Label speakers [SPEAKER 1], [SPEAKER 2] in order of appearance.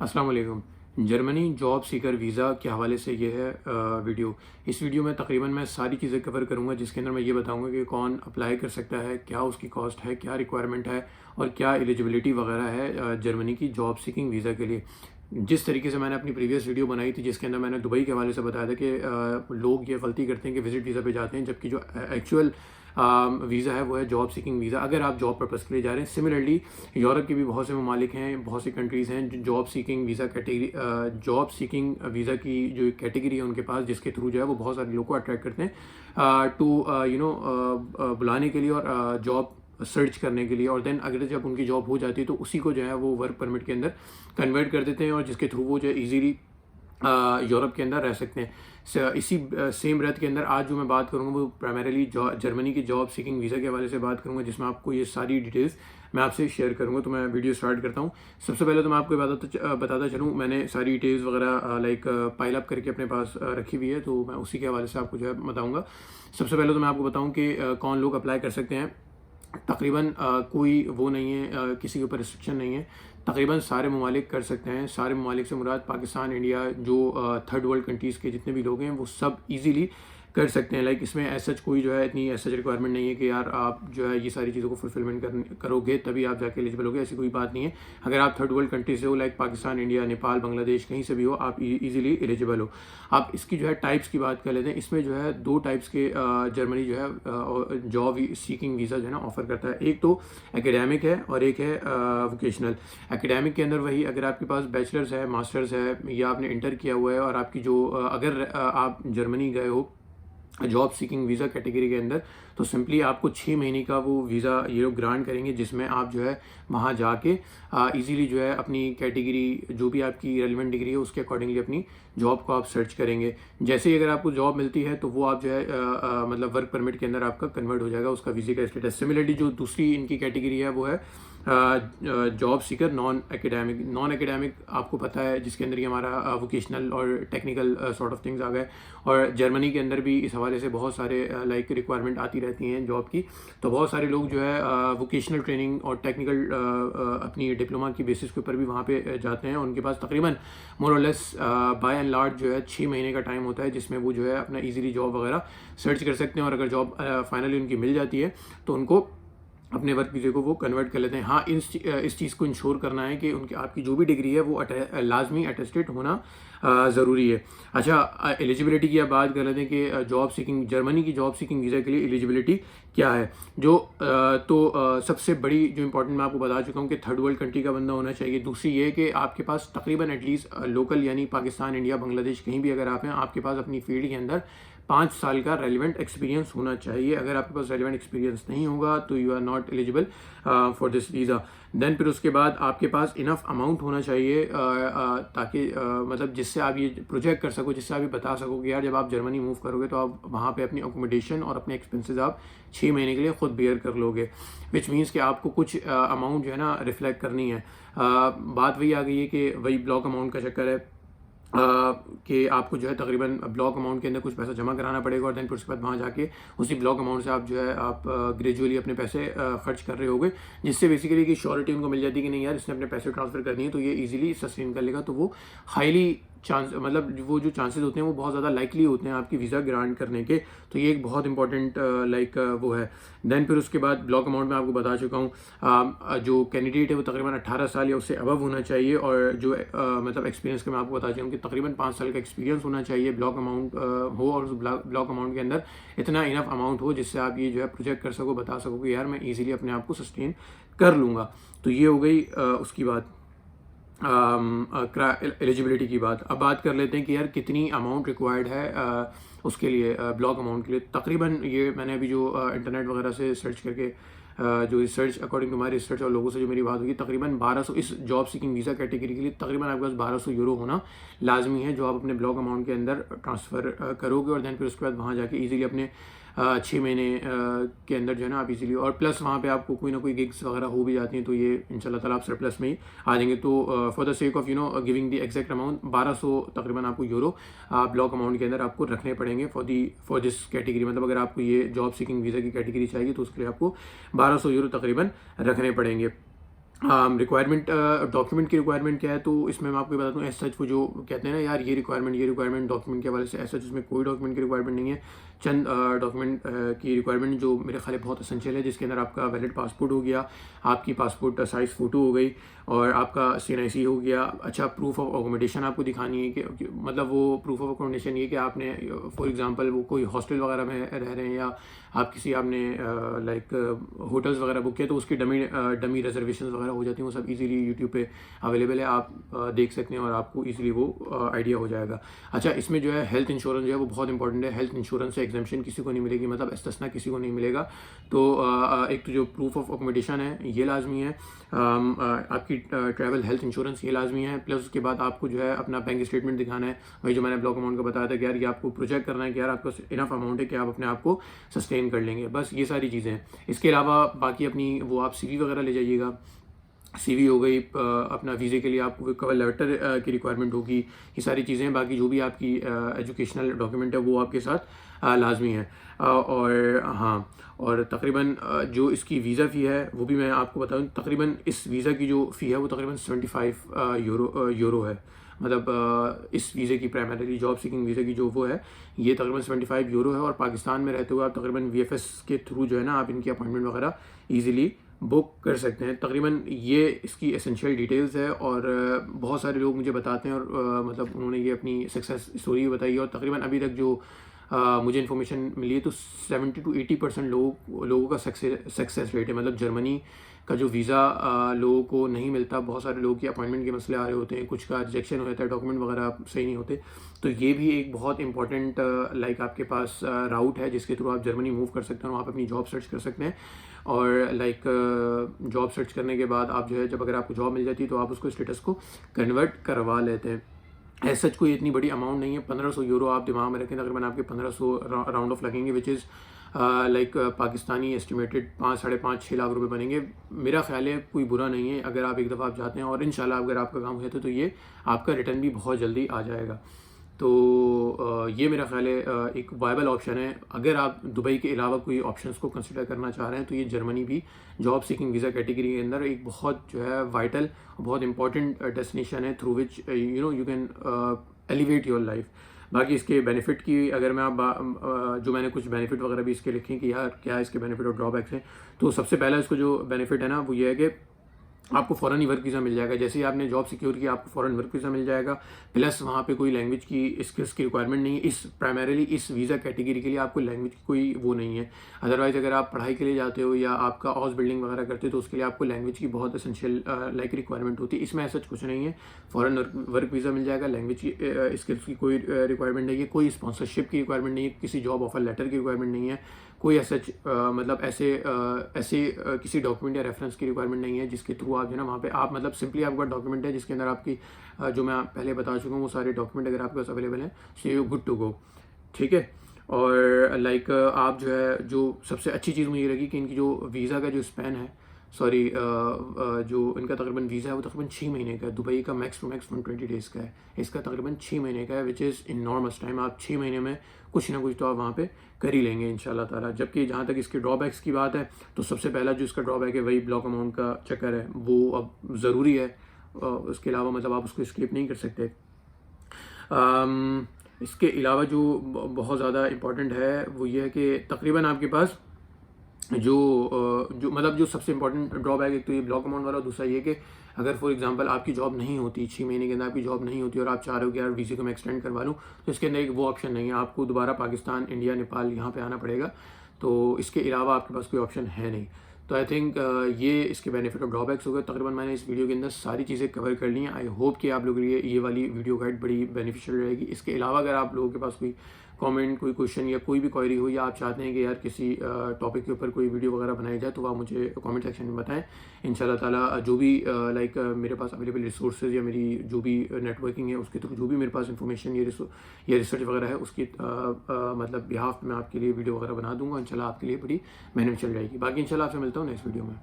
[SPEAKER 1] अस्सलाम वालेकुम। Germany job seeker visa के हवाले से ये है वीडियो। इस वीडियो में तकरीबन मैं सारी चीज़ें कवर करूँगा, जिसके अंदर मैं ये बताऊँगा कि कौन अप्लाई कर सकता है, क्या उसकी कॉस्ट है, क्या रिक्वायरमेंट है और क्या एलिजिबिलिटी वगैरह है जर्मनी की जॉब सीकिंग वीज़ा के लिए। जिस तरीके से मैंने अपनी प्रीवियस वीडियो बनाई थी, जिसके अंदर मैंने दुबई के हवाले से बताया था कि लोग ये गलती करते हैं कि विज़िट वीज़ा पे जाते हैं, जबकि जो एक्चुअल वीज़ा है वो है जॉब सीकिंग वीज़ा, अगर आप जॉब पर्पज़ के लिए जा रहे हैं। सिमिलरली यूरोप के भी बहुत से ममालिक हैं, बहुत सी कंट्रीज़ हैं जो job seeking visa category job seeking visa की जो कैटेगरी है उनके पास, जिसके थ्रू जो है वो बहुत सारे लोगों को अट्रैक्ट करते हैं टू बुलाने के लिए और जॉब सर्च करने के लिए। और देन अगर जब उनकी जॉब हो जाती है तो उसी को जो है वो वर्क परमिट के अंदर कन्वर्ट कर देते हैं, और जिसके थ्रू वो जो है ईजीली यूरोप के अंदर रह सकते हैं। इसी सेम ब्रेथ के अंदर आज जो मैं बात करूँगा वो प्राइमरीली जर्मनी की जॉब सीकिंग वीज़ा के हवाले से बात करूँगा, जिसमें आपको ये सारी डिटेल्स मैं आपसे शेयर करूँगा। तो मैं वीडियो स्टार्ट करता हूँ। सबसे पहले तो मैं आपको बताता चलूँ, मैंने सारी डिटेल्स वगैरह लाइक पाइल अप करके अपने पास रखी हुई है, तो मैं उसी के हवाले से आपको जो है बताऊँगा। सबसे पहले तो मैं आपको बताऊँ कि कौन लोग अप्लाई कर सकते हैं। तकरीबन कोई वो नहीं है, किसी के ऊपर रिस्ट्रिक्शन नहीं है। तकरीबन सारे ममालिक कर सकते हैं। सारे ममालिक से मुराद पाकिस्तान, इंडिया, जो थर्ड वर्ल्ड कंट्रीज़ के जितने भी लोग हैं वो सब इजीली कर सकते हैं। लाइक इसमें ऐसा कोई जो है इतनी ऐसा रिक्वायरमेंट नहीं है कि यार आप जो है ये सारी चीज़ों को फुलफिलमेंट करोगे तभी आप जाके एलिजिबल होगे, ऐसी कोई बात नहीं है। अगर आप थर्ड वर्ल्ड कंट्री से हो, लाइक पाकिस्तान, इंडिया, नेपाल, बांग्लादेश, कहीं से भी हो, आप इजीली एलिजिबल हो। आप इसकी जो है टाइप्स की बात कर लेते हैं। इसमें जो है दो टाइप्स के जर्मनी जो है जॉब सीकिंग वीज़ा जो है ना ऑफर करता है। एक तो एकेडमिक है और एक है वोकेशनल। एकेडमिक के अंदर वही, अगर आपके पास बैचलर्स है, मास्टर्स है या आपने इंटर किया हुआ है और आपकी जो अगर आप जर्मनी गए हो जॉब सीकिंग वीज़ा कैटेगरी के अंदर, तो सिंपली आपको 6 महीने का वो वीज़ा ये लोग ग्रांट करेंगे, जिसमें आप जो है वहाँ जाके इजीली जो है अपनी कैटेगरी जो भी आपकी रेलिवेंट डिग्री है उसके अकॉर्डिंगली अपनी जॉब को आप सर्च करेंगे। जैसे ही अगर आपको जॉब मिलती है तो वो आप जो है मतलब वर्क परमिट के अंदर आपका कन्वर्ट हो जाएगा उसका वीज़ा का स्टेटस। सिमिलरली जो दूसरी इनकी कैटेगरी है वो है job seeker non academic. Non academic आपको पता है, जिसके अंदर ही हमारा वोकेशनल और टेक्निकल सॉर्ट ऑफ थिंग्स आ गए। और जर्मनी के अंदर भी इस हवाले से बहुत सारे लाइक रिक्वायरमेंट आती रहती हैं जॉब की। तो बहुत सारे लोग जो है वोकेशनल ट्रेनिंग और टेक्निकल अपनी डिप्लोमा की बेसिस के ऊपर भी वहाँ पे जाते हैं। उनके पास तकरीबन मोर और लेस बाय एंड लार्ज जो है 6 महीने का टाइम होता है, जिसमें वो जो है अपना ईजीली जॉब वगैरह सर्च कर सकते हैं। और अगर जॉब फाइनली उनकी मिल जाती है तो उनको अपने वर्क वीज़े को वो कन्वर्ट कर लेते हैं। हाँ, इस चीज़ को इंश्योर करना है कि उनकी आपकी जो भी डिग्री है वो लाजमी अटेस्टेड होना ज़रूरी है। अच्छा, एलिजिबिलिटी की आप बात कर लेते हैं कि जॉब सीकिंग जर्मनी की जॉब सीकिंग वीज़ा के लिए एलिजिबिलिटी क्या है। सबसे बड़ी जो इंपॉर्टेंट मैं आपको बता चुका हूँ कि थर्ड वर्ल्ड कंट्री का बंदा होना चाहिए। दूसरी ये कि आपके पास तकरीबन एटलीस्ट लोकल यानी पाकिस्तान, इंडिया, बांग्लादेश कहीं भी अगर आप हैं, आपके पास अपनी फील्ड के अंदर 5 साल का रेलिवेंट एक्सपीरियंस होना चाहिए। अगर आपके पास रेलिवेंट एक्सपीरियंस नहीं होगा तो you are not eligible for this visa. Then फिर उसके बाद आपके पास इनफ अमाउंट होना चाहिए ताकि मतलब जिससे आप ये प्रोजेक्ट कर सको, जिससे आप ये बता सको कि यार जब आप जर्मनी मूव करोगे तो आप वहाँ पे अपनी अकोमोडेशन और अपने एक्सपेंसेस आप 6 महीने के लिए खुद बेयर कर लोगे। विच मीन्स कि आपको कुछ अमाउंट जो है ना रिफ्लेक्ट करनी है। बात वही आ गई है कि वही ब्लॉक अमाउंट का चक्कर है कि आपको जो है तकरीबन ब्लॉक अमाउंट के अंदर कुछ पैसा जमा कराना पड़ेगा, और देन फिर उसके बाद वहाँ जाके उसी ब्लॉक अमाउंट से आप जो है आप ग्रेजुअली अपने पैसे खर्च कर रहे होगे, जिससे बेसिकली कि श्योरिटी उनको मिल जाती है कि नहीं यार इसने अपने पैसे ट्रांसफ़र करनी है तो ये इजीली सस्टेन कर लेगा। तो वो हाईली चांस मतलब वो जो चांसेस होते हैं वो बहुत ज़्यादा लाइकली होते हैं आपकी वीज़ा ग्रांट करने के। तो ये एक बहुत इंपॉर्टेंट लाइक वो है। देन फिर उसके बाद ब्लॉक अमाउंट मैं आपको बता चुका हूँ। जो कैंडिडेट है वो तकरीबन 18 साल या उससे अबव होना चाहिए, और जो मतलब एक्सपीरियंस का मैं आपको बता चुका हूँ कि तकरीबन 5 साल का एक्सपीरियंस होना चाहिए। ब्लॉक अमाउंट हो और उस ब्लॉक अमाउंट के अंदर इतना इनफ अमाउंट हो जिससे आप ये जो है प्रोजेक्ट कर सको, बता सको कि यार मैं ईजिली अपने आप को सस्टेन कर लूँगा। तो ये हो गई उसकी बात एलिजिबिलिटी की बात। अब बात कर लेते हैं कि यार कितनी अमाउंट रिक्वायर्ड है उसके लिए ब्लॉक अमाउंट के लिए। तकरीबन ये मैंने अभी जो इंटरनेट वगैरह से सर्च करके जो research according to my research और लोगों से जो मेरी बात हुई, तकरीबन 1200 इस जॉब सीकिंग वीज़ा कैटेगरी के लिए तकरीबन आपके पास 1200 यूरो होना लाजमी है, जो आप अपने ब्लॉक अमाउंट के अंदर ट्रांसफ़र करोगे। और देन फिर उसके बाद वहाँ जाके ईजिली अपने 6 महीने के अंदर जो है ना आप इजीली, और प्लस वहाँ पे आपको कोई ना कोई गिग्स वगैरह हो भी जाती हैं, तो ये इंशाल्लाह ताला आप सरप्लस में ही आ जाएंगे। तो for the sake of giving the exact amount 1200 तकरीबन आपको यूरो ब्लॉक अमाउंट के अंदर आपको रखने पड़ेंगे फॉर दिस कैटेगरी। मतलब अगर आपको ये जॉब सीकिंग वीज़ा की कैटेगरी चाहिए तो उसके लिए आपको 1200 यूरो तकरीबन रखने पड़ेंगे। रिक्वायरमेंट डॉक्यूमेंट की रिक्वायरमेंट क्या है, तो इसमें मैं आपको बता दूँ, एज सच वो जो कहते हैं ना यार ये रिक्वायरमेंट डॉक्यूमेंट के हवाले से, एज सच उसमें कोई डॉक्यूमेंट की रिक्वायरमेंट नहीं है। चंद डॉक्यूमेंट की रिक्वायरमेंट जो मेरे ख्याल में बहुत एसेंशियल है, जिसके अंदर आपका वैलिड पासपोर्ट हो गया, आपकी पासपोर्ट साइज़ फ़ोटो हो गई, और आपका CNIC हो गया। अच्छा, प्रूफ ऑफ अकोमोडेशन आपको दिखानी है कि मतलब वो प्रूफ ऑफ अकोमोडेशन ये कि आपने फॉर एग्जांपल वो कोई हॉस्टल वगैरह में रह रहे हैं, या आप किसी आपने लाइक होटल्स वगैरह बुक किया, तो उसकी डमी रिजर्वेशन वगैरह हो जाती हैं। वो सब इजीली यूट्यूब पे अवेलेबल है, आप देख सकते हैं और आपको इजीली वो आइडिया हो जाएगा। अच्छा, इसमें जो है हेल्थ इंश्योरेंस जो है वो बहुत इंपॉर्टेंट है। हेल्थ इंश्योरेंस से एग्जाम्पशन किसी को नहीं मिलेगी, मतलब इस्तिस्ना किसी को नहीं मिलेगा। तो एक तो जो प्रूफ ऑफ अकोमोडेशन है ये लाजमी है, आपकी ट्रैवल हेल्थ इंश्योरेंस ये लाजमी है, प्लस उसके बाद आपको जो है अपना बैंक स्टेटमेंट दिखाना है। वही जो मैंने ब्लॉक अमाउंट का बताया था कि यार ये आपको प्रोजेक्ट करना है कि यार आपको इनफ अमाउंट है कि आप अपने आप को सस्टेन कर लेंगे। बस ये सारी चीज़ें हैं। इसके अलावा बाकी अपनी वो आप CV वगैरह ले जाइएगा। CV हो गई, अपना वीज़े के लिए आपको कवर लेटर की रिक्वायरमेंट होगी, ये सारी चीज़ें। बाकी जो भी आपकी एजुकेशनल डॉक्यूमेंट है वो आपके साथ लाजमी है। और हाँ, और तकरीबन जो इसकी वीज़ा फ़ी है वो भी मैं आपको बताऊँ, तकरीबन इस वीज़ा की जो फ़ी है वो तकरीबन 75 यूरो है। मतलब इस वीज़े की प्राइमरीली जॉब सीकिंग वीज़ा की जो वो है, ये तकरीबन 75 यूरो है। और पाकिस्तान में रहते हुए आप तकरीबन VFS के थ्रू जो है ना, आप इनकी अपॉइंटमेंट वगैरह ईज़िली बुक कर सकते हैं। तकरीबन ये इसकी एसेंशियल डिटेल्स है, और बहुत सारे लोग मुझे बताते हैं, और मतलब उन्होंने ये अपनी सक्सेस स्टोरी भी बताई है। और तकरीबन अभी तक जो मुझे इन्फॉर्मेशन मिली है, तो 70 to 80% लोगों का सक्सेस रेट है। मतलब जर्मनी का जो वीज़ा लोगों को नहीं मिलता, बहुत सारे लोगों की अपॉइंटमेंट के मसले आ रहे होते हैं, कुछ का रिजेक्शन हो जाता है, डॉक्यूमेंट वगैरह सही नहीं होते। तो ये भी एक बहुत इंपॉर्टेंट लाइक आपके पास राउट है जिसके थ्रू आप जर्मनी मूव कर सकते हैं, वहाँ पर अपनी जॉब सर्च कर सकते हैं। और लाइक जॉब सर्च करने के बाद आप जो है, जब अगर आपको जॉब मिल जाती है तो आप उसको स्टेटस को कन्वर्ट करवा लेते हैं। एज सच कोई इतनी बड़ी अमाउंट नहीं है, 1500 यूरो आप दिमाग में रखें, तकरीबन आपके 1500 राउंड ऑफ लगेंगे, which is like Pakistani estimated 5-5.5-6 lakh रुपए बनेंगे। मेरा ख्याल है कोई बुरा नहीं है, अगर आप एक दफ़ा आप जाते हैं, और इंशाल्लाह अगर आपका काम हो जाता है तो ये आपका रिटर्न भी बहुत जल्दी आ जाएगा। तो ये मेरा ख्याल है एक वायबल ऑप्शन है। अगर आप दुबई के अलावा कोई ऑप्शंस को कंसिडर करना चाह रहे हैं, तो ये जर्मनी भी जॉब सीकिंग वीज़ा कैटेगरी के अंदर एक बहुत जो है वाइटल, बहुत इंपॉर्टेंट डेस्टिनेशन है, through which you can elevate your life. बाकी इसके बेनिफिट की अगर मैं जो मैंने कुछ बेनिफिट वगैरह भी इसके लिखे कि यार क्या इसके बेनिफिट और ड्रॉबैक्स हैं, तो सबसे पहला इसको जो बेनिफिट है ना वो ये है कि आपको फ़ौरन ही वर्क वीज़ा मिल जाएगा। जैसे ही आपने जॉब सिक्योर की, आपको फ़ौरन वर्क वीज़ा मिल जाएगा। प्लस वहाँ पे कोई लैंग्वेज की स्किल्स की रिक्वायरमेंट नहीं है। इस प्राइमरीली इस वीज़ा कैटेगरी के लिए आपको लैंग्वेज की कोई वो नहीं है। अदरवाइज़ अगर आप पढ़ाई के लिए जाते हो या आपका हाउस बिल्डिंग वगैरह करते हो, तो उसके लिए आपको लैंग्वेज की बहुत एसेंशियल लाइक रिक्वायरमेंट होती है। इसमें ऐसा कुछ नहीं है, फ़ौरन वर्क वीज़ा मिल जाएगा। लैंग्वेज की स्किल्स की कोई रिक्वायरमेंट नहीं है, कोई स्पॉन्सरशिप की रिक्वायरमेंट नहीं है, किसी जॉब ऑफर लेटर की रिक्वायरमेंट नहीं है, कोई मतलब ऐसे किसी डॉक्यूमेंट या रेफरेंस की रिक्वायरमेंट नहीं है जिसके थ्रू आप जो है ना वहाँ पे आप मतलब सिंपली आपका डॉक्यूमेंट है जिसके अंदर आपकी जो मैं पहले बता चुका हूँ वो सारे डॉक्यूमेंट अगर आपके पास अवेलेबल हैं, so you good to go. ठीक है। और लाइक आप जो है, जो सबसे अच्छी चीज़ मुझे लगी कि इनकी जो वीज़ा का जो स्पैन है, सॉरी जो इनका तकरीबन वीज़ा है वो तकरीबन 6 महीने का है। दुबई का मैक्स टू मैक्स 120 डेज़ का है, इसका तकरीबन 6 महीने का है, विच इज़ इनॉर्मस टाइम। आप 6 महीने में कुछ ना कुछ तो आप वहाँ पे कर ही लेंगे इंशाल्लाह ताला। जबकि जहाँ तक इसके ड्रॉबैक्स की बात है, तो सबसे पहला जो इसका ड्रॉबैक है वही ब्लॉक अमाउंट का चक्कर है, वो अब ज़रूरी है। उसके अलावा मतलब आप उसको स्किप नहीं कर सकते। इसके अलावा जो बहुत ज़्यादा इम्पॉर्टेंट है वो ये है कि तकरीबन आपके पास जो मतलब जो सबसे इंपॉर्टेंट ड्रॉबैक, एक तो ये ब्लॉक अमाउंट वाला, दूसरा ये कि अगर फॉर एग्जांपल आपकी जॉब नहीं होती, 6 महीने के अंदर आपकी जॉब नहीं होती और आप चाह रहे हो कि यार वीज़े को मैं एक्सटेंड करवा लूँ, तो इसके अंदर एक वो ऑप्शन नहीं है, आपको दोबारा पाकिस्तान, इंडिया, नेपाल यहाँ पे आना पड़ेगा। तो इसके अलावा आपके पास कोई ऑप्शन है नहीं। तो आई थिंक ये इसके बेनिफिट और ड्रॉबैक्स हो गए। तकरीबन मैंने इस वीडियो के अंदर सारी चीज़ें कवर कर ली हैं। आई होप कि आप लोगों के लिए ये वाली वीडियो गाइड बड़ी बेनिफिशियल रहेगी। इसके अलावा अगर आप लोगों के पास कोई कमेंट, कोई क्वेश्चन या कोई भी क्वेरी हो, या आप चाहते हैं कि यार किसी टॉपिक के ऊपर कोई वीडियो वगैरह बनाई जाए, तो आप मुझे कमेंट सेक्शन में बताएं। इंशाल्लाह ताला जो भी लाइक मेरे पास अवेलेबल रिसोर्सेज या मेरी जो भी नेटवर्किंग है उसके थ्रू जो भी मेरे पास इंफॉर्मेशन या रिसर्च वगैरह है उसकी मतलब बिहाफ में आपके लिए वीडियो वगैरह बना दूंगा। इंशाल्लाह आपके लिए बड़ी बेनिफिशियल रहेगी। बाकी इंशाल्लाह आपसे मिलता हूँ नेक्स्ट वीडियो में।